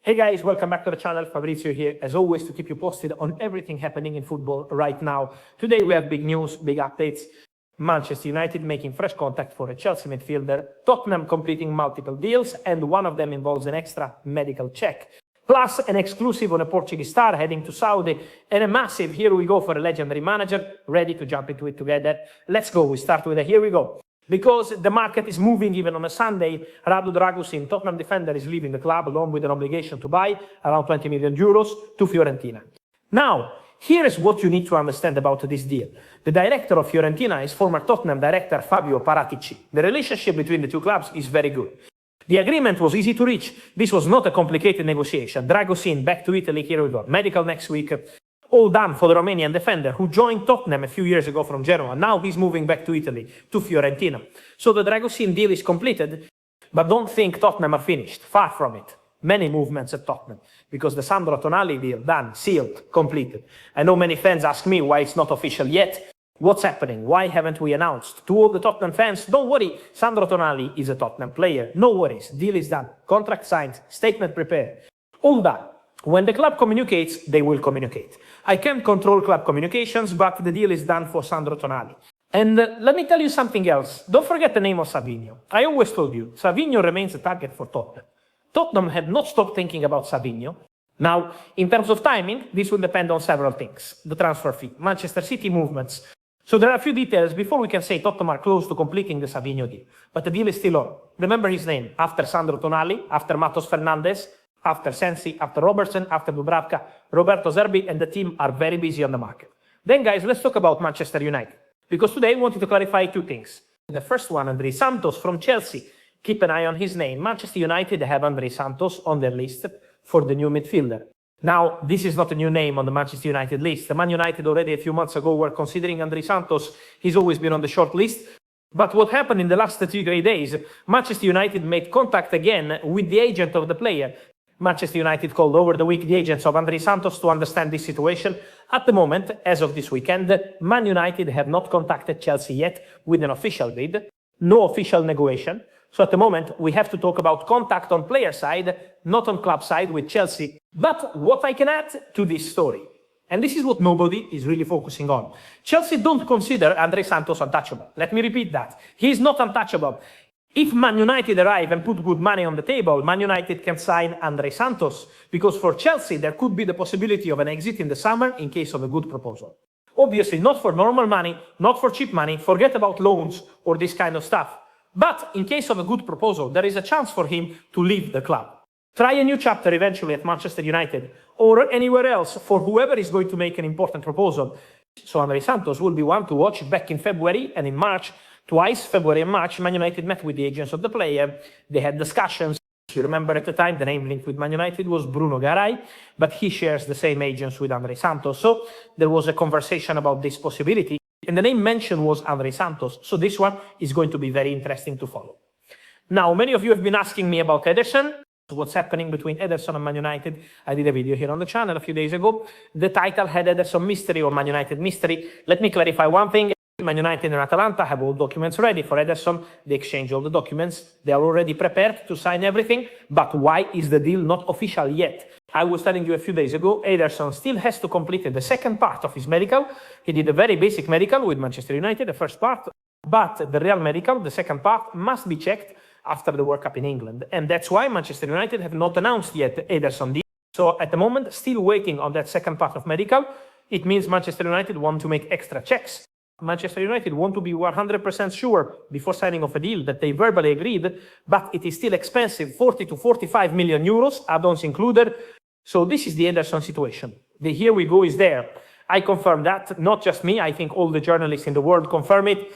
Hey guys, welcome back to the channel. Fabrizio here, as always, to keep you posted on everything happening in football right now. Today we have big news, big updates. Manchester United making fresh contact for a Chelsea midfielder, Tottenham completing multiple deals, and one of them involves an extra medical check. Plus an exclusive on a Portuguese star heading to Saudi, and a massive here we go for a legendary manager, ready to jump into it together. Let's go, we start with a here we go. Because the market is moving even on a Sunday, Radu Dragusin, Tottenham defender, is leaving the club along with an obligation to buy around 20 million euros to Fiorentina. Now, here is what you need to understand about this deal. The director of Fiorentina is former Tottenham director Fabio Paratici. The relationship between the two clubs is very good. The agreement was easy to reach. This was not a complicated negotiation. Dragusin back to Italy, here we go. Medical next week. All done for the Romanian defender who joined Tottenham a few years ago from Genoa. Now he's moving back to Italy, to Fiorentina. So the Dragusin deal is completed, but don't think Tottenham are finished. Far from it. Many movements at Tottenham, because the Sandro Tonali deal, done, sealed, completed. I know many fans ask me why it's not official yet. What's happening? Why haven't we announced? To all the Tottenham fans, don't worry, Sandro Tonali is a Tottenham player. No worries, deal is done, contract signed, statement prepared. All done. When the club communicates, they will communicate. I can't control club communications, but the deal is done for Sandro Tonali. And let me tell you something else. Don't forget the name of Savinho. I always told you, Savinho remains a target for Tottenham. Tottenham had not stopped thinking about Savinho. Now, in terms of timing, this will depend on several things. The transfer fee, Manchester City movements. So there are a few details before we can say Tottenham are close to completing the Savinho deal. But the deal is still on. Remember his name, after Sandro Tonali, after Matos Fernandes, after Sensi, after Robertson, after Dubravka, Roberto Zerbi and the team are very busy on the market. Then guys, let's talk about Manchester United. Because today I wanted to clarify two things. The first one, Andrey Santos from Chelsea. Keep an eye on his name. Manchester United have Andrey Santos on their list for the new midfielder. Now, this is not a new name on the Manchester United list. The Man United already a few months ago were considering Andrey Santos. He's always been on the short list. But what happened in the last 3 days, Manchester United made contact again with the agent of the player. Manchester United called over the week the agents of Andrey Santos to understand this situation. At the moment, as of this weekend, Man United have not contacted Chelsea yet with an official bid. No official negotiation. So at the moment, we have to talk about contact on player side, not on club side with Chelsea. But what I can add to this story, and this is what nobody is really focusing on. Chelsea don't consider Andrey Santos untouchable. Let me repeat that. He is not untouchable. If Man United arrive and put good money on the table, Man United can sign Andrey Santos, because for Chelsea there could be the possibility of an exit in the summer in case of a good proposal. Obviously not for normal money, not for cheap money, forget about loans or this kind of stuff. But in case of a good proposal, there is a chance for him to leave the club. Try a new chapter eventually at Manchester United or anywhere else for whoever is going to make an important proposal. So Andrey Santos will be one to watch. Back in February and in March. Twice, February and March, Man United met with the agents of the player. They had discussions. You remember at the time, the name linked with Man United was Bruno Garay, but he shares the same agents with Andrey Santos. So there was a conversation about this possibility, and the name mentioned was Andrey Santos. So this one is going to be very interesting to follow. Now, many of you have been asking me about Ederson. What's happening between Ederson and Man United? I did a video here on the channel a few days ago. The title had Ederson Mystery or Man United Mystery. Let me clarify one thing. Man United and Atalanta have all documents ready for Ederson. They exchange all the documents. They are already prepared to sign everything. But why is the deal not official yet? I was telling you a few days ago, Ederson still has to complete the second part of his medical. He did a very basic medical with Manchester United, the first part. But the real medical, the second part, must be checked after the World Cup in England. And that's why Manchester United have not announced yet Ederson deal. So at the moment, still waiting on that second part of medical. It means Manchester United want to make extra checks. Manchester United want to be 100% sure before signing off a deal that they verbally agreed, but it is still expensive, 40 to 45 million euros, add-ons included. So this is the Ederson situation. The here we go is there. I confirm that, not just me, I think all the journalists in the world confirm it,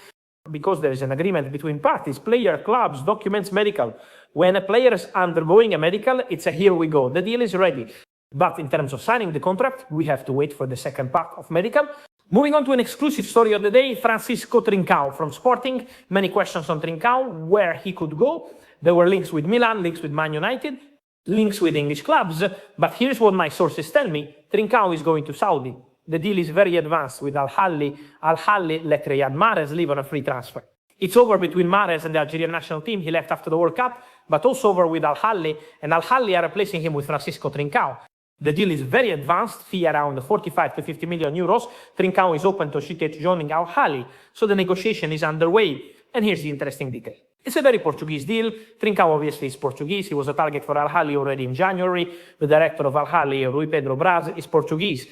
because there is an agreement between parties, player, clubs, documents, medical. When a player is undergoing a medical, it's a here we go. The deal is ready. But in terms of signing the contract, we have to wait for the second part of medical. Moving on to an exclusive story of the day, Francisco Trincão from Sporting. Many questions on Trincão, where he could go. There were links with Milan, links with Man United, links with English clubs. But here's what my sources tell me. Trincão is going to Saudi. The deal is very advanced with Al-Ahli. Al-Ahli let Riyad Mahrez leave on a free transfer. It's over between Mahrez and the Algerian national team. He left after the World Cup. but also over with Al-Ahli, and Al-Ahli are replacing him with Francisco Trincão. The deal is very advanced, fee around 45 to 50 million euros. Trincão is open to joining Al-Ahli, so the negotiation is underway. And here's the interesting detail. It's a very Portuguese deal. Trincão obviously is Portuguese. He was a target for Al-Ahli already in January. The director of Al-Ahli, Rui Pedro Braz, is Portuguese.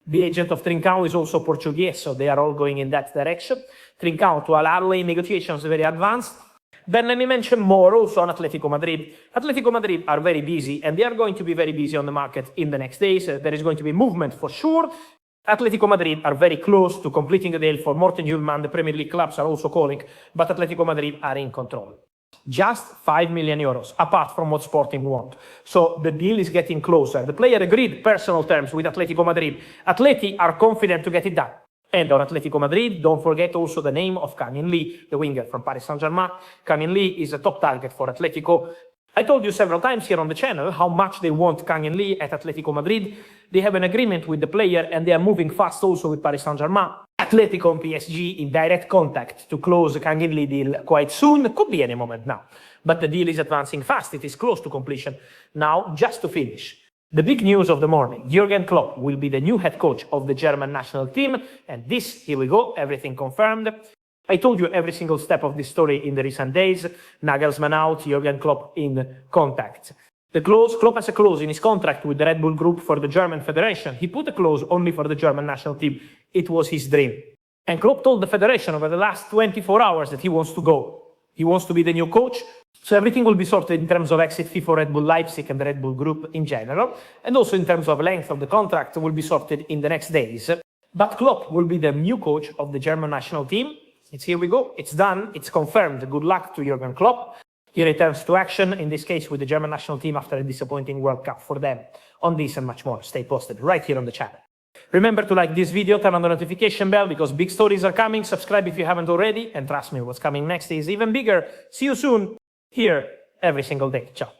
The agent of Trincão is also Portuguese, so they are all going in that direction. Trincão to Al-Ahli, negotiations very advanced. Then let me mention more also on Atletico Madrid. Atletico Madrid are very busy, and they are going to be very busy on the market in the next days. There is going to be movement for sure. Atletico Madrid are very close to completing a deal for Morten Hjulmand. The Premier League clubs are also calling, but Atletico Madrid are in control. Just 5 million euros, apart from what Sporting want. So the deal is getting closer. The player agreed personal terms with Atletico Madrid. Atleti are confident to get it done. And on Atletico Madrid, don't forget also the name of Kang-in Lee, the winger from Paris Saint-Germain. Kang-in Lee is a top target for Atletico. I told you several times here on the channel how much they want Kang-in Lee at Atletico Madrid. They have an agreement with the player and they are moving fast also with Paris Saint-Germain. Atletico and PSG in direct contact to close the Kang-in Lee deal quite soon. Could be any moment now. But the deal is advancing fast. It is close to completion. Now, just to finish. The big news of the morning, Jurgen Klopp will be the new head coach of the German national team. And this, here we go, everything confirmed. I told you every single step of this story in the recent days. Nagelsmann out, Jurgen Klopp in contact. Klopp has a clause in his contract with the Red Bull Group for the German Federation. He put a clause only for the German national team. It was his dream. And Klopp told the Federation over the last 24 hours that he wants to go. He wants to be the new coach. So everything will be sorted in terms of exit fee for Red Bull Leipzig and the Red Bull Group in general. And also in terms of length of the contract will be sorted in the next days. But Klopp will be the new coach of the German national team. Here we go. It's done. It's confirmed. Good luck to Jurgen Klopp. He returns to action, in this case with the German national team after a disappointing World Cup for them. On this and much more, stay posted right here on the channel. Remember to like this video, turn on the notification bell because big stories are coming. Subscribe if you haven't already. And trust me, what's coming next is even bigger. See you soon here every single day. Ciao.